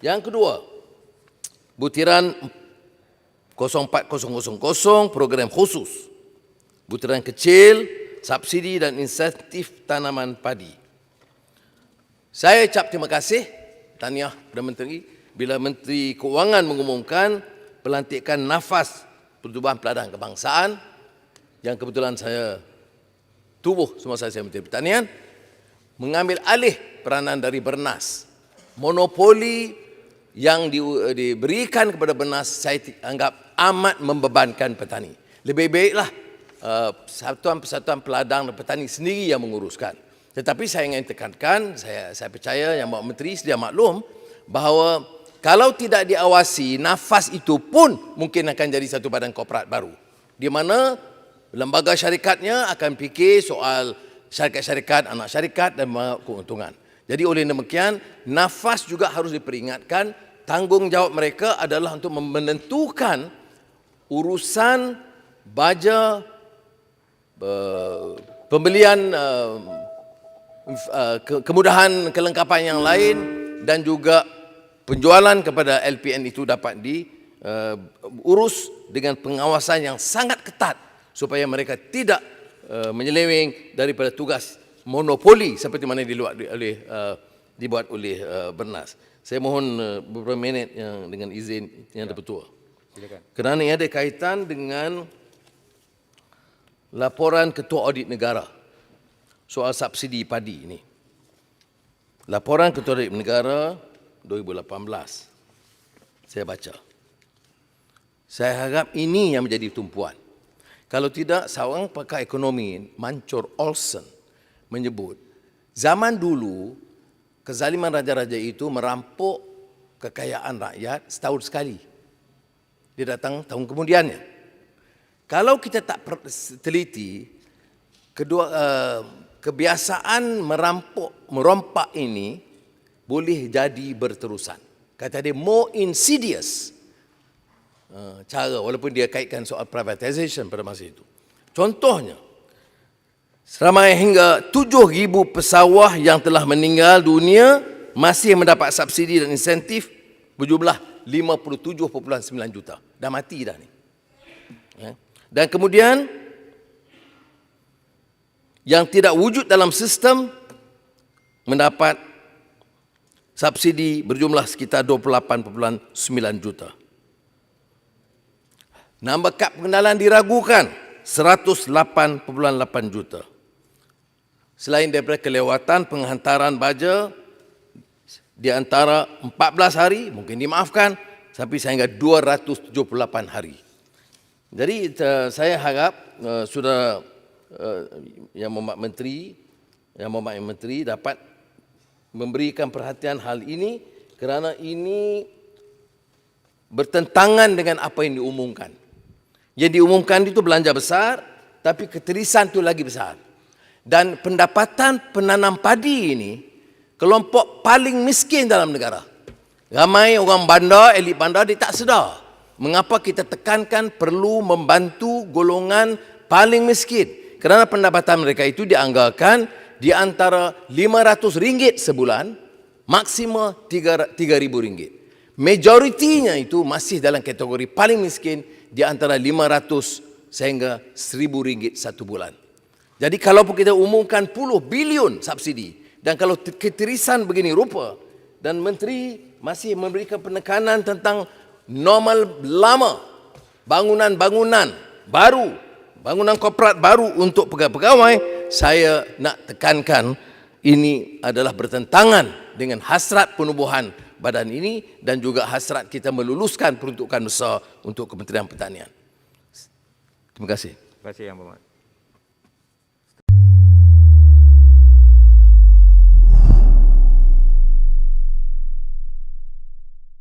Yang kedua, butiran 04000 program khusus, butiran kecil, subsidi dan insentif tanaman padi. Saya ucap terima kasih, tahniah kepada Menteri, bila Menteri Keuangan mengumumkan pelantikan nafas Pertubuhan Peladang Kebangsaan, yang kebetulan saya tubuh semasa saya Menteri Pertanian, mengambil alih peranan dari Bernas. Monopoli yang diberikan kepada Bernas saya anggap amat membebankan petani. Lebih baiklah persatuan-persatuan peladang dan petani sendiri yang menguruskan. Tetapi saya ingin tekankan, saya percaya yang Bapak Menteri sedia maklum bahawa kalau tidak diawasi, nafas itu pun mungkin akan jadi satu badan korporat baru, di mana lembaga syarikatnya akan fikir soal syarikat-syarikat, anak syarikat dan keuntungan. Jadi oleh demikian, nafas juga harus diperingatkan, tanggungjawab mereka adalah untuk menentukan urusan baja, pembelian kemudahan kelengkapan yang lain dan juga penjualan kepada LPN itu dapat diurus dengan pengawasan yang sangat ketat supaya mereka tidak menyeleweng daripada tugas monopoli seperti mana dibuat oleh Bernas. Saya mohon beberapa minit dengan izin yang Dipertua. Silakan. Kerana ia ada kaitan dengan laporan Ketua Audit Negara soal subsidi padi ini. Laporan Ketua Audit Negara 2018. Saya baca. Saya harap ini yang menjadi tumpuan. Kalau tidak, seorang pakar ekonomi, Mancur Olson, menyebut, zaman dulu, kezaliman raja-raja itu merampok kekayaan rakyat setahun sekali. Dia datang tahun kemudiannya. Kalau kita tak teliti, kebiasaan merompak ini boleh jadi berterusan. Kata dia more insidious cara, walaupun dia kaitkan soal privatization pada masa itu. Contohnya, seramai hingga 7,000 pesawah yang telah meninggal dunia masih mendapat subsidi dan insentif berjumlah 57.9 juta. Dah mati dah ni. Dan kemudian, yang tidak wujud dalam sistem mendapat subsidi berjumlah sekitar 28.9 juta. Nombor kad pengenalan diragukan 108.8 juta. Selain daripada kelewatan penghantaran baja di antara 14 hari, mungkin dimaafkan, sampai sehingga 278 hari. Jadi saya harap Yang Mohd Menteri dapat memberikan perhatian hal ini kerana ini bertentangan dengan apa yang diumumkan. Yang diumumkan itu belanja besar, tapi keterisan itu lagi besar. Dan pendapatan penanam padi ini kelompok paling miskin dalam negara. Ramai orang bandar, elit bandar, dia tak sedar mengapa kita tekankan perlu membantu golongan paling miskin. Kerana pendapatan mereka itu dianggarkan di antara RM500 sebulan, maksimal RM3,000. Majoritinya itu masih dalam kategori paling miskin di antara RM500 sehingga RM1,000 satu bulan. Jadi kalau kita umumkan puluh bilion subsidi dan kalau ketirisan begini rupa dan Menteri masih memberikan penekanan tentang normal lama, bangunan-bangunan baru, bangunan korporat baru untuk pegawai-pegawai, saya nak tekankan ini adalah bertentangan dengan hasrat penubuhan badan ini dan juga hasrat kita meluluskan peruntukan besar untuk Kementerian Pertanian. Terima kasih. Terima kasih Yang Berhormat.